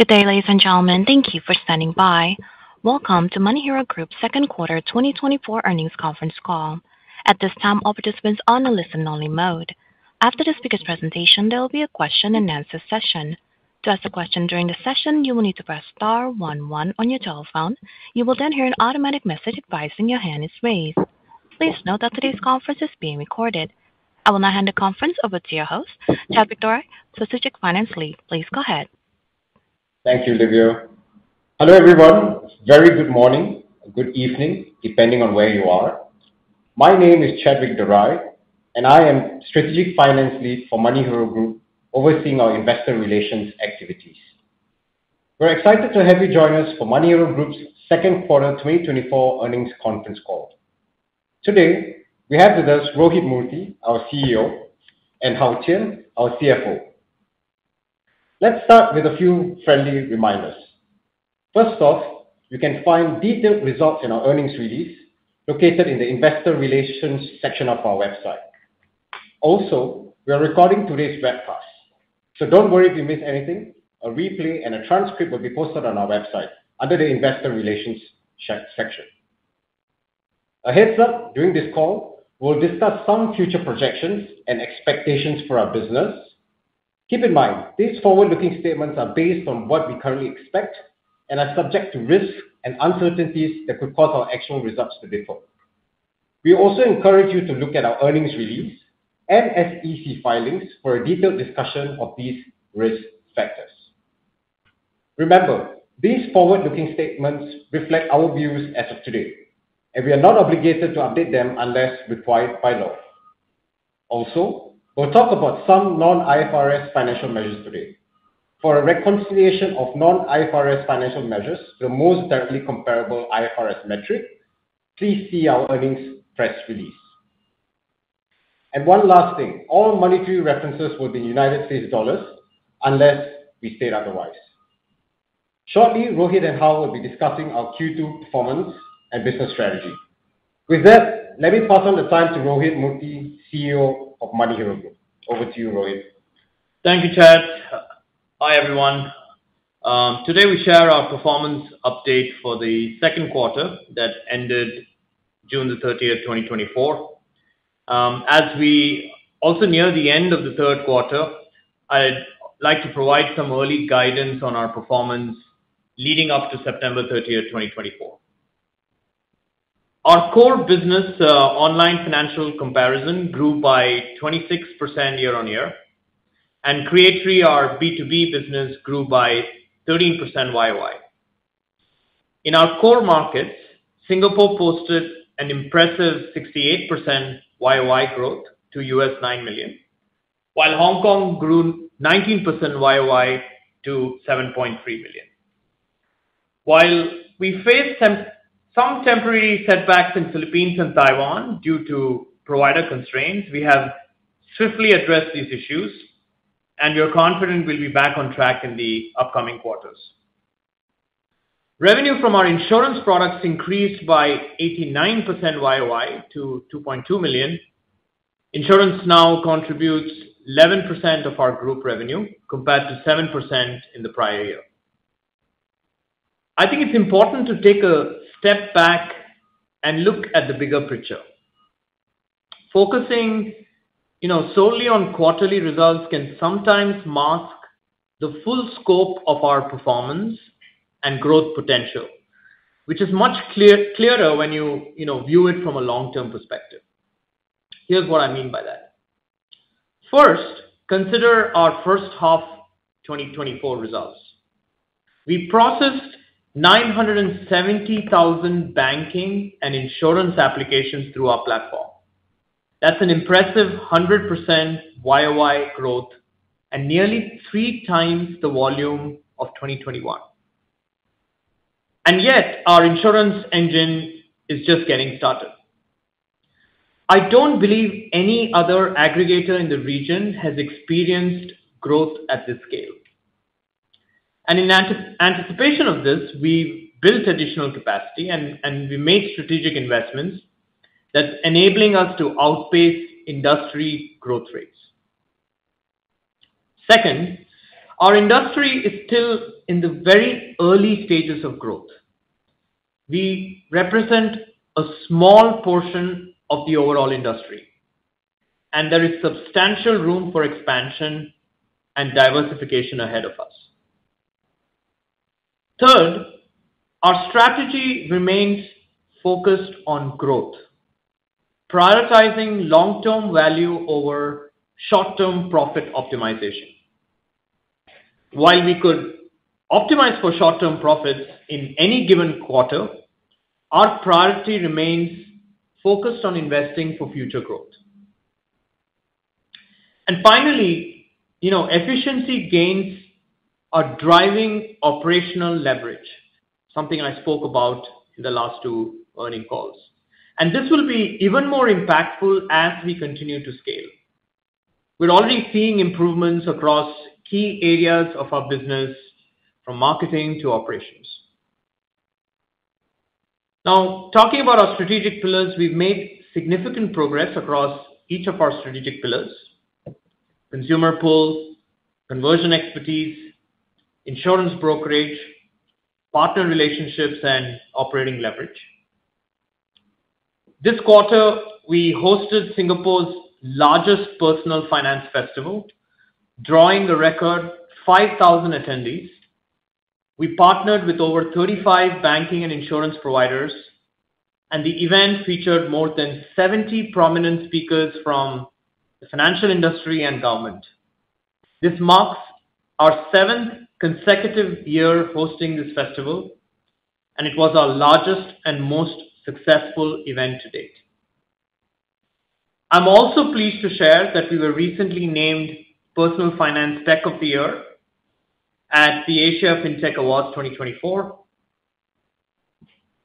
Good day, ladies and gentlemen. Thank you for standing by. Welcome to MoneyHero Group's second quarter 2024 earnings conference call. At this time, all participants are on a listen-only mode. After the speaker's presentation, there will be a question-and-answer session. To ask a question during the session, you will need to press star 11 on your telephone. You will then hear an automatic message advising your hand is raised. Please note that today's conference is being recorded. I will now hand the conference over to your host, Chadwick Dorai, Strategic Finance Lead. Please go ahead. Thank you, Livia. Hello, everyone. Very good morning, good evening, depending on where you are. My name is Chadwick Dorai, and I am Strategic Finance Lead for MoneyHero Group, overseeing our investor relations activities. We're excited to have you join us for MoneyHero Group's second quarter 2024 earnings conference call. Today, we have with us Rohit Murthy, our CEO, and Hao Qian, our CFO. Let's start with a few friendly reminders. First off, you can find detailed results in our earnings release located in the investor relations section of our website. Also, we are recording today's webcast, so don't worry if you miss anything. A replay and a transcript will be posted on our website under the investor relations section. A heads up, during this call, we'll discuss some future projections and expectations for our business. Keep in mind, these forward-looking statements are based on what we currently expect and are subject to risks and uncertainties that could cause our actual results to differ. We also encourage you to look at our earnings release and SEC filings for a detailed discussion of these risk factors. Remember, these forward-looking statements reflect our views as of today, and we are not obligated to update them unless required by law. Also, we'll talk about some non-IFRS financial measures today. For a reconciliation of non-IFRS financial measures to the most directly comparable IFRS metric, please see our earnings press release. And one last thing, all monetary references will be in United States dollars unless we state otherwise. Shortly, Rohit and Hao will be discussing our Q2 performance and business strategy. With that, let me pass on the time to Rohit Murthy, CEO of MoneyHero Group. Over to you, Rohit. Thank you, Chad. Hi, everyone. Today we share our performance update for the second quarter that ended June the 30th, 2024. As we also near the end of the third quarter, I'd like to provide some early guidance on our performance leading up to September 30th, 2024. Our core business, online financial comparison, grew by 26% year-on-year, and Creatory, our B2B business, grew by 13% YOY. In our core markets, Singapore posted an impressive 68% YOY growth to $9 million, while Hong Kong grew 19% YOY to $7.3 million. While we faced some temporary setbacks in Philippines and Taiwan due to provider constraints, we have swiftly addressed these issues, and we are confident we'll be back on track in the upcoming quarters. Revenue from our insurance products increased by 89% YOY to $2.2 million. Insurance now contributes 11% of our group revenue compared to 7% in the prior year. I think it's important to take a step back and look at the bigger picture. Focusing, solely on quarterly results can sometimes mask the full scope of our performance and growth potential, which is much clearer when you view it from a long-term perspective. Here's what I mean by that. First, consider our first half 2024 results. We processed 970,000 banking and insurance applications through our platform. That's an impressive 100% YOY growth and nearly 3 times the volume of 2021. And yet, our insurance engine is just getting started. I don't believe any other aggregator in the region has experienced growth at this scale. And in anticipation of this, we built additional capacity and we made strategic investments that's enabling us to outpace industry growth rates. Second, our industry is still in the very early stages of growth. We represent a small portion of the overall industry, and there is substantial room for expansion and diversification ahead of us. Third, our strategy remains focused on growth, prioritizing long-term value over short-term profit optimization. While we could optimize for short-term profits in any given quarter, our priority remains focused on investing for future growth. And finally, efficiency gains are driving operational leverage, something I spoke about in the last two earnings calls. And this will be even more impactful as we continue to scale. We're already seeing improvements across key areas of our business, from marketing to operations. Now, talking about our strategic pillars, we've made significant progress across each of our strategic pillars: consumer pull, conversion expertise, insurance brokerage, partner relationships, and operating leverage. This quarter, we hosted Singapore's largest personal finance festival, drawing a record 5,000 attendees. We partnered with over 35 banking and insurance providers, and the event featured more than 70 prominent speakers from the financial industry and government. This marks our 7th consecutive year hosting this festival, and it was our largest and most successful event to date. I'm also pleased to share that we were recently named Personal Finance Tech of the Year at the Asia FinTech Awards 2024.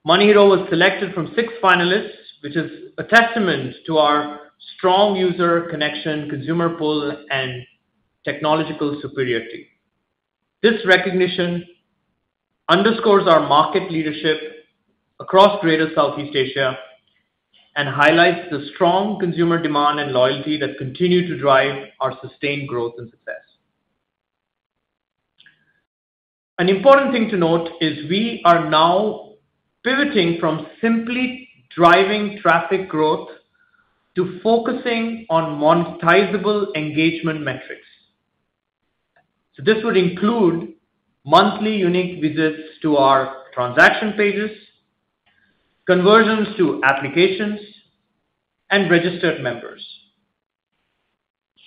MoneyHero was selected from 6 finalists, which is a testament to our strong user connection, consumer pull, and technological superiority. This recognition underscores our market leadership across Greater Southeast Asia and highlights the strong consumer demand and loyalty that continue to drive our sustained growth and success. An important thing to note is we are now pivoting from simply driving traffic growth to focusing on monetizable engagement metrics. So this would include monthly unique visits to our transaction pages, conversions to applications, and registered members.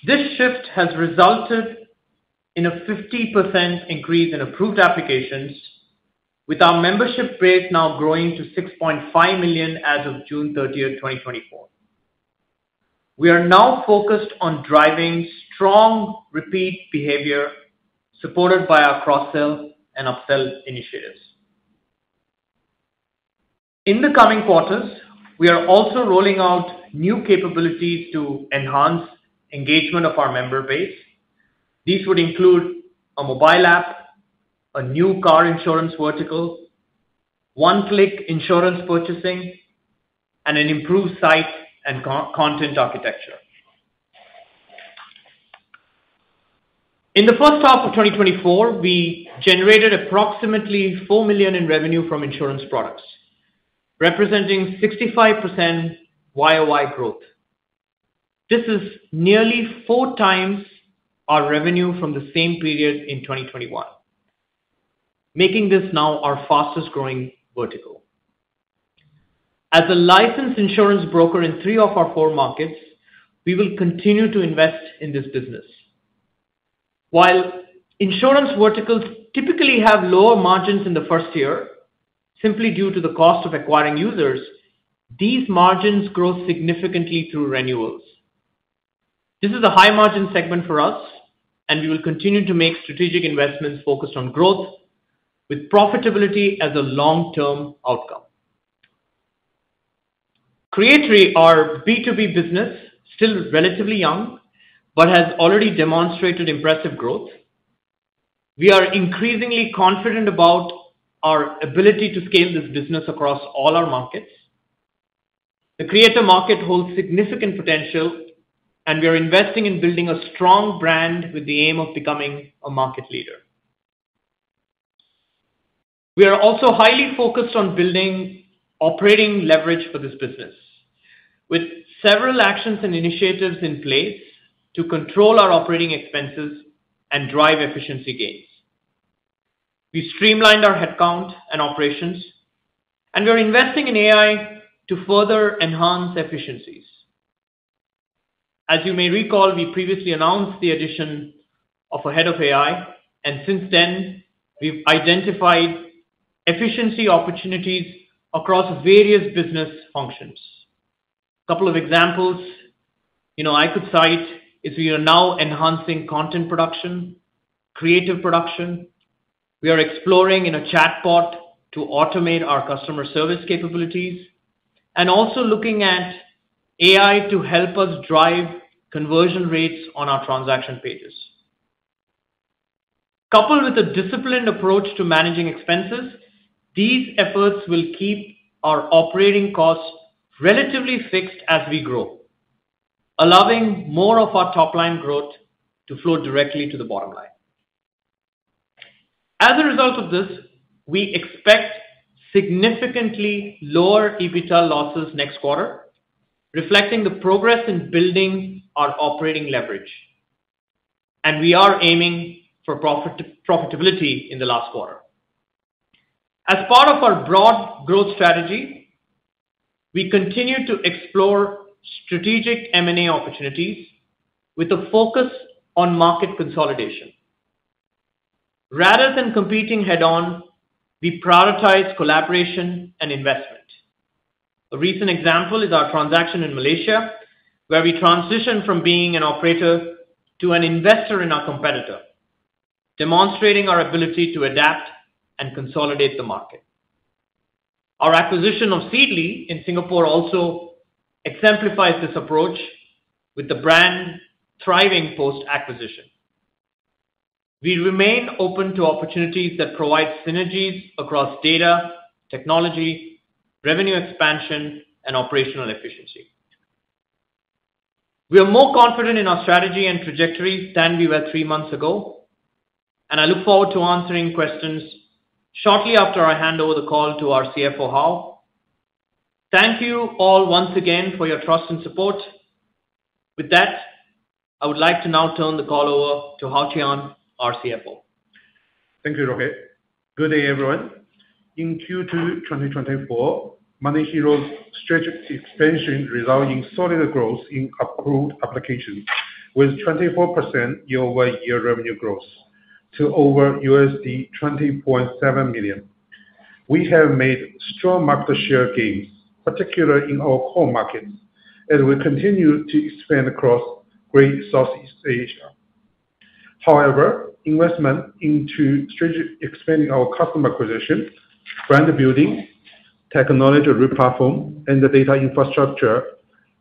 This shift has resulted in a 50% increase in approved applications, with our membership base now growing to 6.5 million as of June 30th, 2024. We are now focused on driving strong repeat behavior supported by our cross-sell and upsell initiatives. In the coming quarters, we are also rolling out new capabilities to enhance engagement of our member base. These would include a mobile app, a new car insurance vertical, one-click insurance purchasing, and an improved site and content architecture. In the first half of 2024, we generated approximately $4 million in revenue from insurance products, representing 65% YOY growth. This is nearly 4 times our revenue from the same period in 2021, making this now our fastest growing vertical. As a licensed insurance broker in 3 of our 4 markets, we will continue to invest in this business. While insurance verticals typically have lower margins in the first year, simply due to the cost of acquiring users, these margins grow significantly through renewals. This is a high margin segment for us, and we will continue to make strategic investments focused on growth with profitability as a long-term outcome. Creatory, our B2B business, still relatively young, but has already demonstrated impressive growth. We are increasingly confident about our ability to scale this business across all our markets. The creator market holds significant potential, and we are investing in building a strong brand with the aim of becoming a market leader. We are also highly focused on building operating leverage for this business, with several actions and initiatives in place to control our operating expenses and drive efficiency gains. We streamlined our headcount and operations, and we are investing in AI to further enhance efficiencies. As you may recall, we previously announced the addition of a head of AI, and since then, we've identified efficiency opportunities across various business functions. A couple of examples, I could cite is we are now enhancing content production, creative production. We are exploring in a chatbot to automate our customer service capabilities, and also looking at AI to help us drive conversion rates on our transaction pages. Coupled with a disciplined approach to managing expenses, these efforts will keep our operating costs relatively fixed as we grow, allowing more of our top-line growth to flow directly to the bottom line. As a result of this, we expect significantly lower EBITDA losses next quarter, reflecting the progress in building our operating leverage. And we are aiming for profitability in the last quarter. As part of our broad growth strategy, we continue to explore strategic M&A opportunities with a focus on market consolidation. Rather than competing head-on, we prioritize collaboration and investment. A recent example is our transaction in Malaysia, where we transitioned from being an operator to an investor in our competitor, demonstrating our ability to adapt and consolidate the market. Our acquisition of Seedly in Singapore also exemplifies this approach, with the brand thriving post-acquisition. We remain open to opportunities that provide synergies across data, technology, revenue expansion, and operational efficiency. We are more confident in our strategy and trajectory than we were 3 months ago, and I look forward to answering questions shortly after I hand over the call to our CFO, Hao. Thank you all once again for your trust and support. With that, I would like to now turn the call over to Hao Qian, our CFO. Thank you, Rohit. Good day, everyone. In Q2 2024, MoneyHero's strategic expansion resulted in solid growth in approved applications, with 24% year-over-year revenue growth to over $20.7 million. We have made strong market share gains, particularly in our core markets, as we continue to expand across Great Southeast Asia. However, investment into strategic expanding our customer acquisition, brand building, technology replatform, and the data infrastructure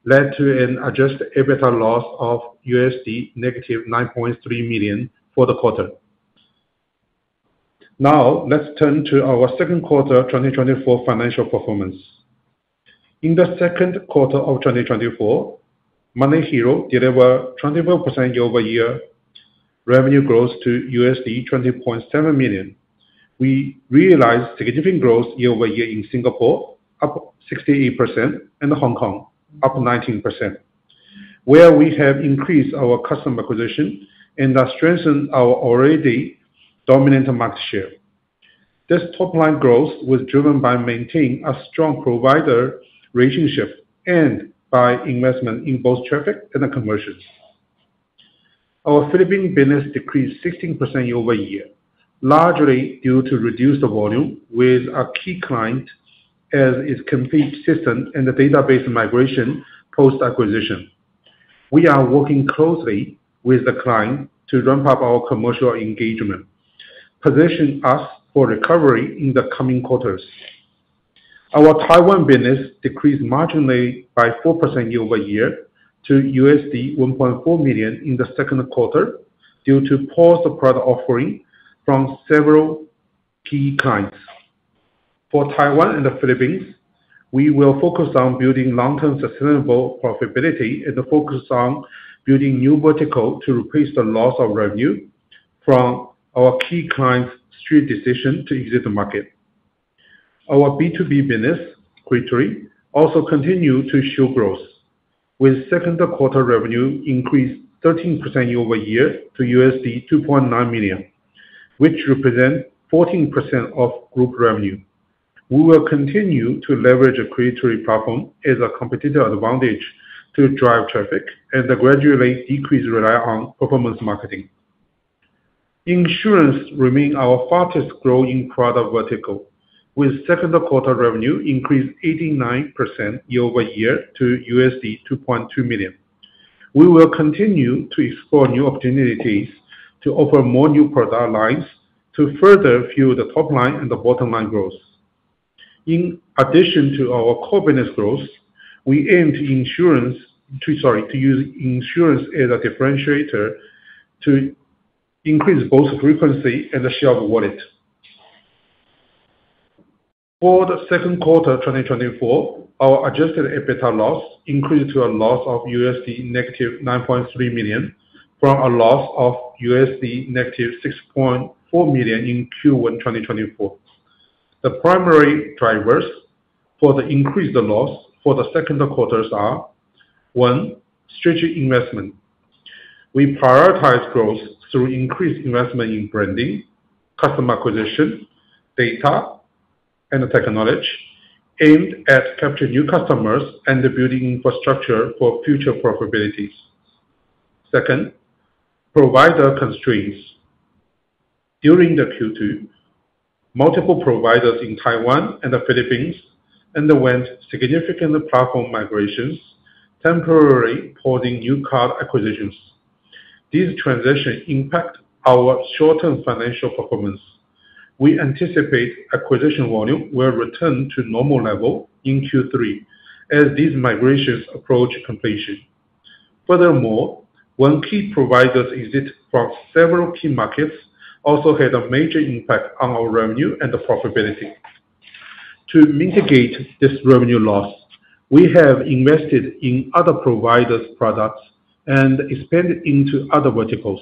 led to an adjusted EBITDA loss of negative $9.3 million for the quarter. Now, let's turn to our second quarter 2024 financial performance. In the second quarter of 2024, MoneyHero delivered 24% year-over-year revenue growth to $20.7 million. We realized significant growth year-over-year in Singapore, up 68%, and Hong Kong, up 19%, where we have increased our customer acquisition and strengthened our already dominant market share. This top-line growth was driven by maintaining a strong provider relationship and by investment in both traffic and conversions. Our Philippine business decreased 16% year-over-year, largely due to reduced volume with a key client as its complete system and the database migration post-acquisition. We are working closely with the client to ramp up our commercial engagement, position us for recovery in the coming quarters. Our Taiwan business decreased marginally by 4% year-over-year to $1.4 million in the second quarter due to paused product offering from several key clients. For Taiwan and the Philippines, we will focus on building long-term sustainable profitability and focus on building new vertical to replace the loss of revenue from our key clients' strategic decision to exit the market. Our B2B business, Quickly, also continued to show growth, with second quarter revenue increased 13% year-over-year to $2.9 million, which represents 14% of group revenue. We will continue to leverage a Quickly platform as a competitive advantage to drive traffic and gradually decrease reliance on performance marketing. Insurance remains our fastest growing product vertical, with second quarter revenue increased 89% year-over-year to $2.2 million. We will continue to explore new opportunities to offer more new product lines to further fuel the top line and the bottom line growth. In addition to our core business growth, we aim to use insurance as a differentiator to increase both frequency and the share of wallet. For the second quarter 2024, our adjusted EBITDA loss increased to a loss of negative $9.3 million from a loss of negative $6.4 million in Q1 2024. The primary drivers for the increased loss for the second quarters are: 1. Strategic investment. We prioritize growth through increased investment in branding, customer acquisition, data, and technology, aimed at capturing new customers and building infrastructure for future profitability. Second, provider constraints. During the Q2, multiple providers in Taiwan and the Philippines underwent significant platform migrations, temporarily pausing new card acquisitions. These transitions impact our short-term financial performance. We anticipate acquisition volume will return to normal level in Q3 as these migrations approach completion. Furthermore, one key provider's exit from several key markets also had a major impact on our revenue and the profitability. To mitigate this revenue loss, we have invested in other providers' products and expanded into other verticals.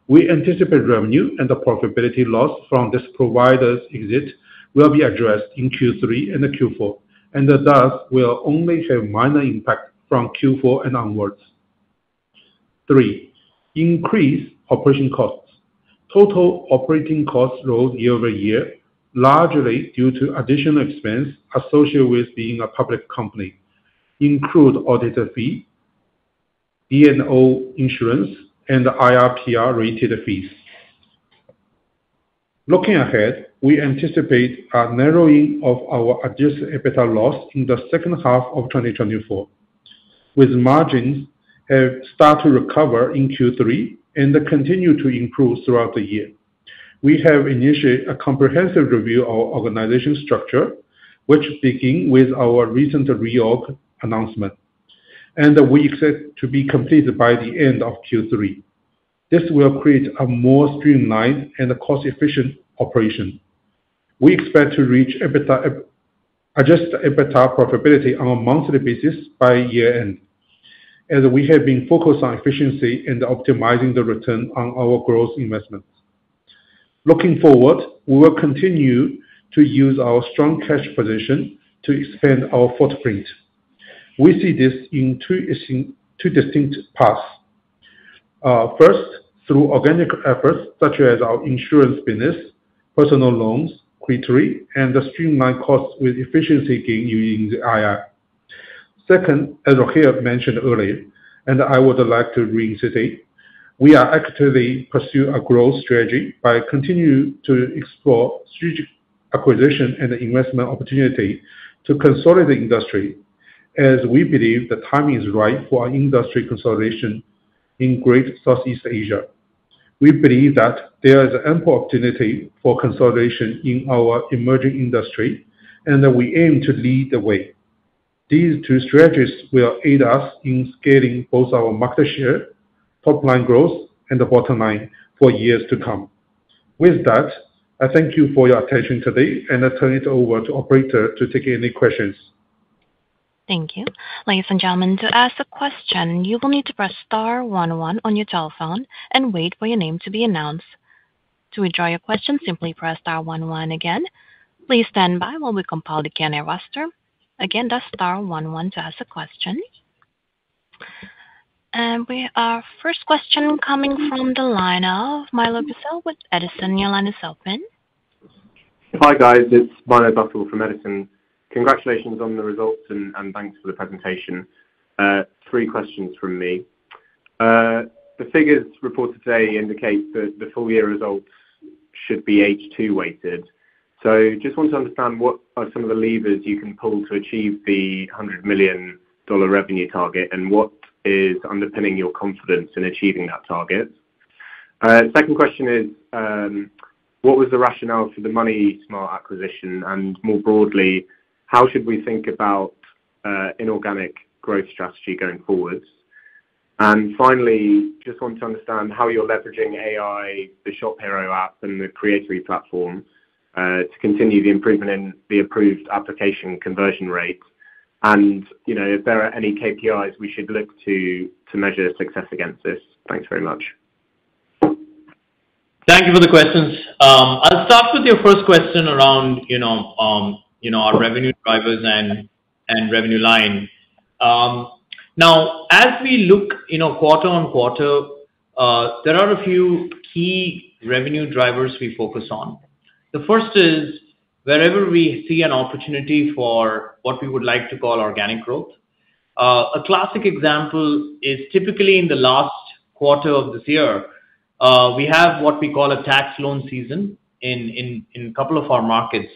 We anticipate revenue and the profitability loss from this provider's exit will be addressed in Q3 and Q4, and thus will only have minor impact from Q4 and onwards. 3. Increased operation costs. Total operating costs rose year-over-year, largely due to additional expense associated with being a public company, include auditor fee, D&O insurance, and IRPR-related fees. Looking ahead, we anticipate a narrowing of our adjusted EBITDA loss in the second half of 2024, with margins have started to recover in Q3 and continue to improve throughout the year. We have initiated a comprehensive review of our organization structure, which begins with our recent reorg announcement, and we expect to be completed by the end of Q3. This will create a more streamlined and cost-efficient operation. We expect to reach adjusted EBITDA profitability on a monthly basis by year-end, as we have been focused on efficiency and optimizing the return on our growth investments. Looking forward, we will continue to use our strong cash position to expand our footprint. We see this in two distinct paths. First, through organic efforts such as our insurance business, personal loans, Quickly, and the streamlined costs with efficiency gain using the AI. Second, as Raheel mentioned earlier, and I would like to reiterate, we are actively pursuing a growth strategy by continuing to explore strategic acquisition and investment opportunity to consolidate the industry, as we believe the timing is right for our industry consolidation in Great Southeast Asia. We believe that there is ample opportunity for consolidation in our emerging industry, and that we aim to lead the way. These two strategies will aid us in scaling both our market share, top-line growth, and the bottom line for years to come. With that, I thank you for your attention today, and I turn it over to operator to take any questions. Thank you. Ladies and gentlemen, to ask a question, you will need to press star 11 on your telephone and wait for your name to be announced. To withdraw your question, simply press star 11 again. Please stand by while we compile the Q&A roster. Again, that's star 11 to ask a question. And our first question coming from the line of Milo Bussell with Edison. Your line is open. Hi guys, it's Milo Bussell from Edison. Congratulations on the results and thanks for the presentation. 3 questions from me. The figures reported today indicate that the full year results should be H2 weighted. So just want to understand what are some of the levers you can pull to achieve the $100 million revenue target and what is underpinning your confidence in achieving that target. Second question is, what was the rationale for the MoneySmart acquisition, and more broadly, how should we think about inorganic growth strategy going forwards? And finally, just want to understand how you're leveraging AI, the ShopHero app and the Creatory platform to continue the improvement in the approved application conversion rate. And, if there are any KPIs we should look to measure success against this. Thanks very much. Thank you for the questions. I'll start with your first question around, our revenue drivers and revenue line. Now, as we look, quarter on quarter, there are a few key revenue drivers we focus on. The first is wherever we see an opportunity for what we would like to call organic growth. A classic example is typically in the last quarter of this year, we have what we call a tax loan season in a couple of our markets.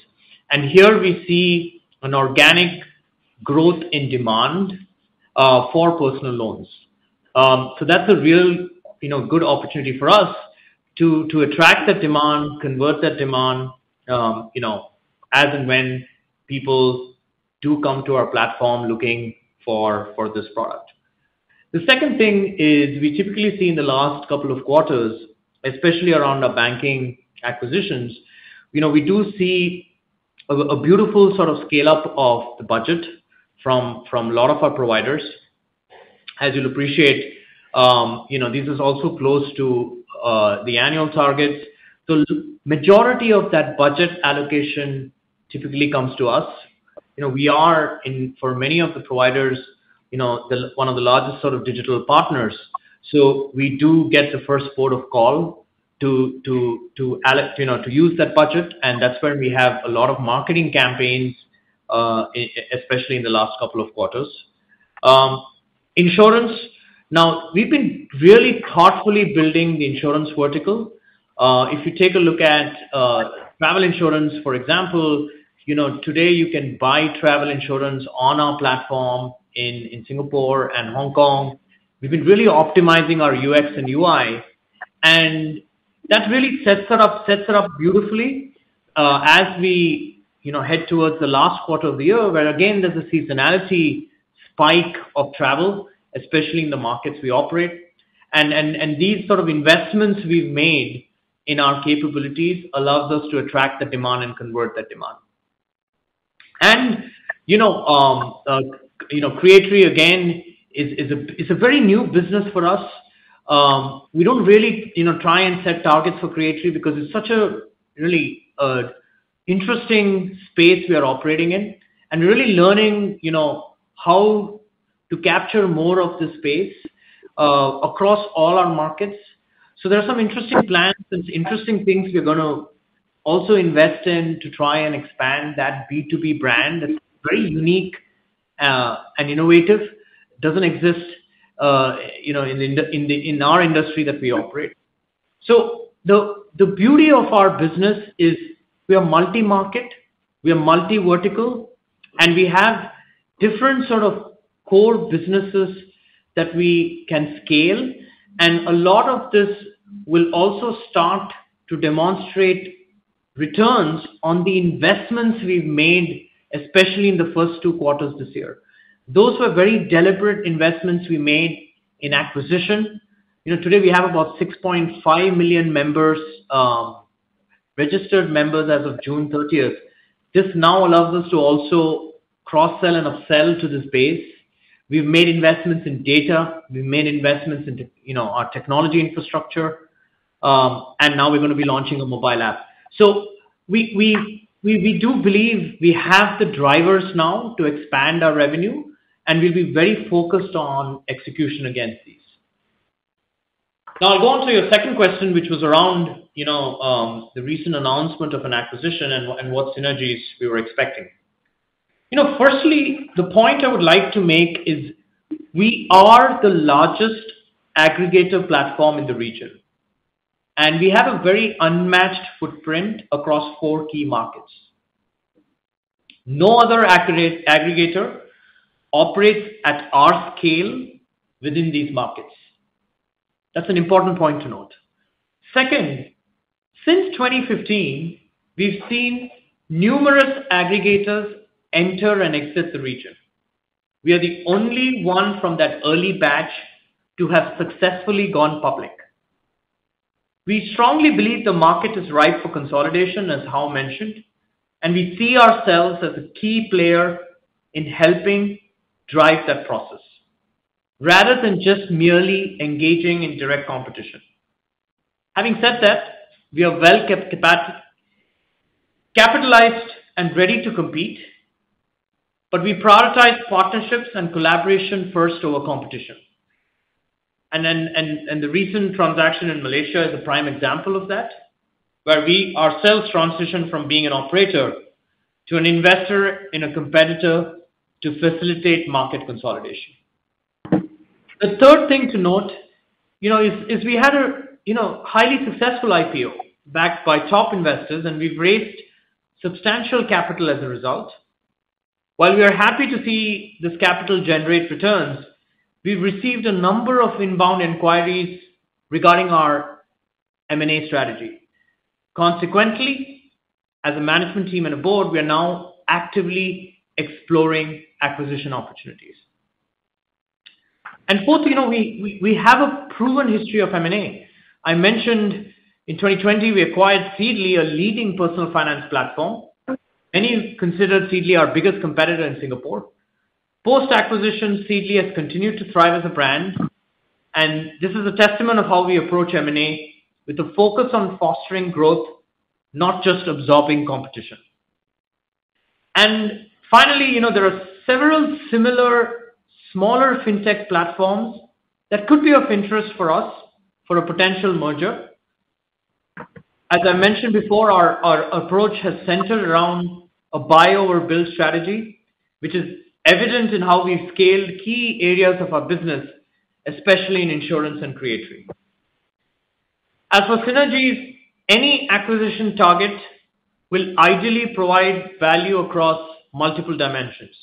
And here we see an organic growth in demand for personal loans. So that's a real, good opportunity for us to attract that demand, convert that demand, as and when people do come to our platform looking for this product. The second thing is we typically see in the last couple of quarters, especially around our banking acquisitions, we do see a beautiful sort of scale up of the budget from a lot of our providers. As you'll appreciate, this is also close to the annual targets. So majority of that budget allocation typically comes to us. We are for many of the providers, one of the largest sort of digital partners. So we do get the first port of call to use that budget, and that's where we have a lot of marketing campaigns, especially in the last couple of quarters. Insurance. Now, we've been really thoughtfully building the insurance vertical. If you take a look at travel insurance, for example, today you can buy travel insurance on our platform in Singapore and Hong Kong. We've been really optimizing our UX and UI, and that really sets it up beautifully as we head towards the last quarter of the year, where again there's a seasonality spike of travel, especially in the markets we operate, and these sort of investments we've made in our capabilities allows us to attract the demand and convert that demand. And Creatory again is a very new business for us. We don't really try and set targets for Creatory because it's such a really interesting space we are operating in, and really learning how to capture more of the space across all our markets. So there are some interesting plans and interesting things we're going to also invest in to try and expand that B2B brand that's very unique and innovative. Doesn't exist in our industry that we operate. So the beauty of our business is we are multi-market, we are multi-vertical, and we have different sort of core businesses that we can scale. And a lot of this will also start to demonstrate returns on the investments we've made, especially in the first 2 quarters this year. Those were very deliberate investments we made in acquisition. Today we have about 6.5 million members, registered members as of June 30th. This now allows us to also cross-sell and upsell to this base. We've made investments in data. We've made investments into our technology infrastructure, and now we're going to be launching a mobile app. So we we do believe we have the drivers now to expand our revenue, and we'll be very focused on execution against these. Now, I'll go on to your second question, which was around the recent announcement of an acquisition and what synergies we were expecting. Firstly, the point I would like to make is we are the largest aggregator platform in the region, and we have a very unmatched footprint across 4 key markets. No other aggregator operates at our scale within these markets. That's an important point to note. Second, since 2015, we've seen numerous aggregators enter and exit the region. We are the only one from that early batch to have successfully gone public. We strongly believe the market is ripe for consolidation, as Hao mentioned, and we see ourselves as a key player in helping drive that process, rather than just merely engaging in direct competition. Having said that, we are well capitalized and ready to compete, but we prioritize partnerships and collaboration first over competition. And the recent transaction in Malaysia is a prime example of that, where we ourselves transitioned from being an operator to an investor in a competitor to facilitate market consolidation. The third thing to note, is we had a highly successful IPO backed by top investors, and we've raised substantial capital as a result. While we are happy to see this capital generate returns, we've received a number of inbound inquiries regarding our M&A strategy. Consequently, as a management team and a board, we are now actively exploring acquisition opportunities. And fourth, we have a proven history of M&A. I mentioned in 2020, we acquired Seedly, a leading personal finance platform. Many considered Seedly our biggest competitor in Singapore. Post-acquisition, Seedly has continued to thrive as a brand, and this is a testament of how we approach M&A with a focus on fostering growth, not just absorbing competition. And finally, there are several similar smaller fintech platforms that could be of interest for us for a potential merger. As I mentioned before, our approach has centered around a buy over build strategy, which is evident in how we've scaled key areas of our business, especially in insurance and Creatory. As for synergies, any acquisition target will ideally provide value across multiple dimensions.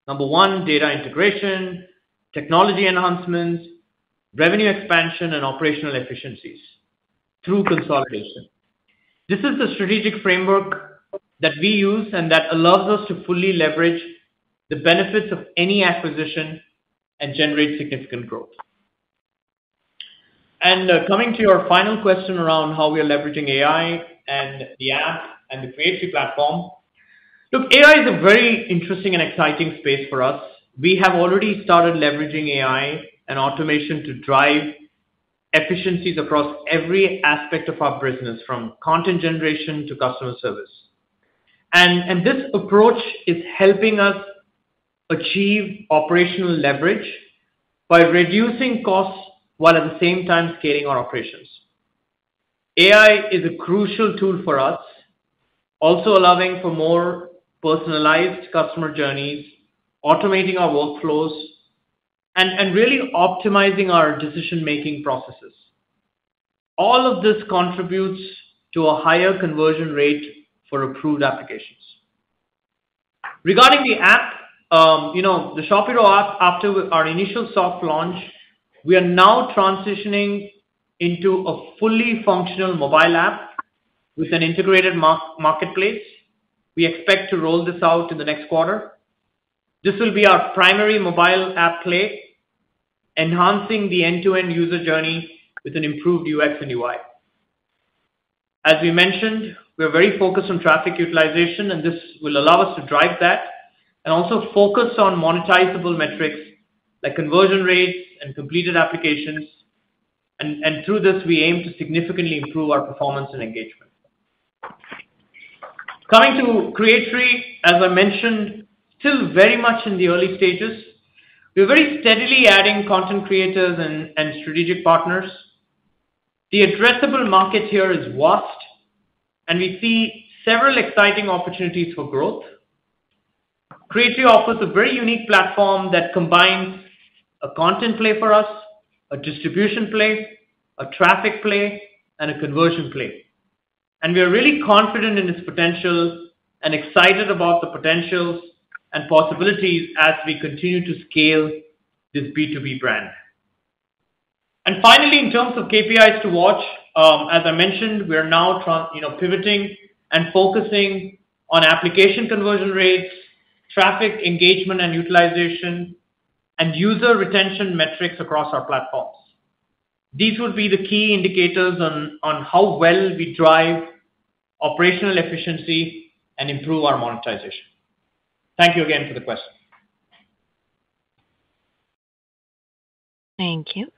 Number one, data integration, technology enhancements, revenue expansion, and operational efficiencies through consolidation. This is the strategic framework that we use and that allows us to fully leverage the benefits of any acquisition and generate significant growth. And coming to your final question around how we are leveraging AI and the app and the Creatory platform. Look, AI is a very interesting and exciting space for us. We have already started leveraging AI and automation to drive efficiencies across every aspect of our business, from content generation to customer service. And this approach is helping us achieve operational leverage by reducing costs while at the same time scaling our operations. AI is a crucial tool for us, also allowing for more personalized customer journeys, automating our workflows, and really optimizing our decision-making processes. All of this contributes to a higher conversion rate for approved applications. Regarding the app, the ShopeHero app, after our initial soft launch, we are now transitioning into a fully functional mobile app with an integrated marketplace. We expect to roll this out in the next quarter. This will be our primary mobile app play, enhancing the end-to-end user journey with an improved UX and UI. As we mentioned, we are very focused on traffic utilization, and this will allow us to drive that and also focus on monetizable metrics like conversion rates and completed applications. And through this, we aim to significantly improve our performance and engagement. Coming to Creatory, as I mentioned, still very much in the early stages. We're very steadily adding content creators and strategic partners. The addressable market here is vast, and we see several exciting opportunities for growth. Creatory offers a very unique platform that combines a content play for us, a distribution play, a traffic play, and a conversion play. And we are really confident in its potential and excited about the potentials and possibilities as we continue to scale this B2B brand. And finally, in terms of KPIs to watch, as I mentioned, we are now pivoting and focusing on application conversion rates, traffic engagement and utilization, and user retention metrics across our platforms. These would be the key indicators on how well we drive operational efficiency and improve our monetization. Thank you again for the question. Thank you.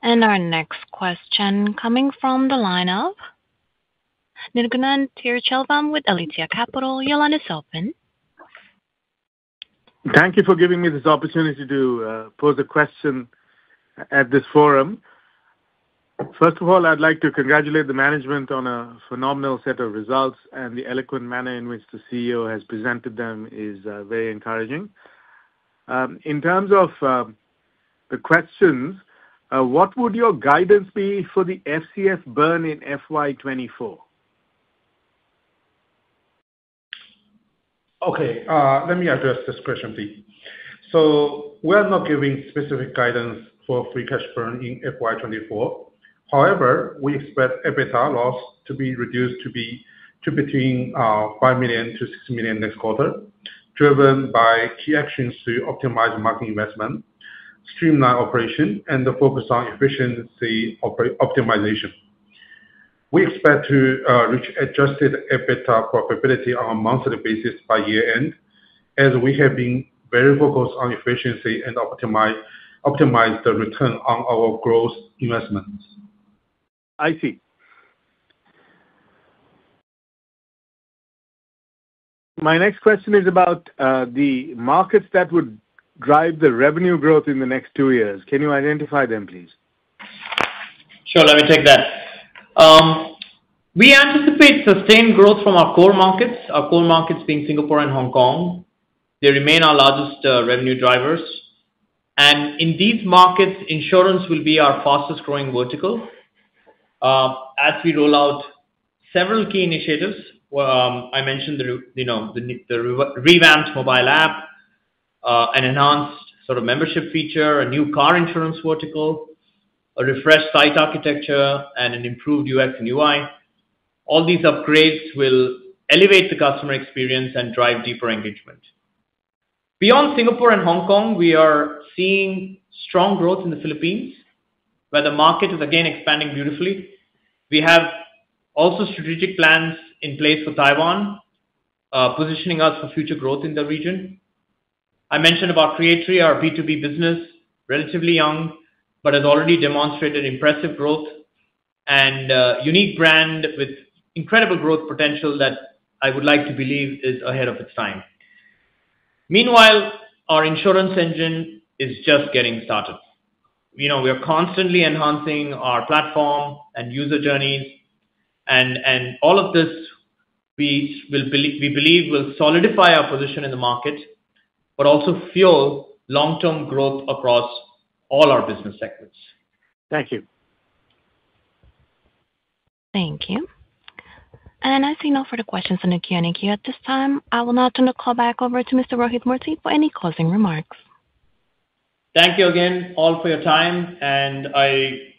And our next question coming from the line of Nirgunan Tirchelvam with Aletheia Capital. Your line is open. Thank you for giving me this opportunity to pose a question at this forum. First of all, I'd like to congratulate the management on a phenomenal set of results, and the eloquent manner in which the CEO has presented them is very encouraging. In terms of the questions, what would your guidance be for the FCF burn in FY24? Okay, let me address this question, please. So we are not giving specific guidance for free cash burn in FY24. However, we expect EBITDA loss to be reduced to between 5 million to 6 million next quarter, driven by key actions to optimize marketing investment, streamline operation, and the focus on efficiency optimization. We expect to reach adjusted EBITDA profitability on a monthly basis by year-end, as we have been very focused on efficiency and optimize the return on our growth investments. I see. My next question is about the markets that would drive the revenue growth in the next 2 years. Can you identify them, please? Sure, let me take that. We anticipate sustained growth from our core markets being Singapore and Hong Kong. They remain our largest revenue drivers. And in these markets, insurance will be our fastest growing vertical. As we roll out several key initiatives, I mentioned the revamped mobile app, an enhanced sort of membership feature, a new car insurance vertical, a refreshed site architecture, and an improved UX and UI. All these upgrades will elevate the customer experience and drive deeper engagement. Beyond Singapore and Hong Kong, we are seeing strong growth in the Philippines, where the market is again expanding beautifully. We have also strategic plans in place for Taiwan, positioning us for future growth in the region. I mentioned about Creatory, our B2B business, relatively young, but has already demonstrated impressive growth and unique brand with incredible growth potential that I would like to believe is ahead of its time. Meanwhile, our insurance engine is just getting started. We are constantly enhancing our platform and user journeys, and all of this we believe will solidify our position in the market, but also fuel long-term growth across all our business segments. Thank you. Thank you. And I see no further questions in the Q&A queue at this time. I will now turn the call back over to Mr. Rohit Murthy for any closing remarks. Thank you again all for your time, and I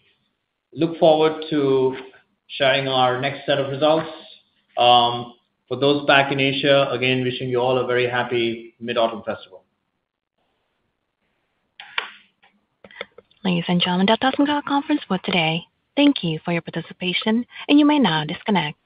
look forward to sharing our next set of results. For those back in Asia, again, wishing you all a very happy Mid-Autumn Festival. Ladies and gentlemen, that does conclude our conference for today. Thank you for your participation, and you may now disconnect.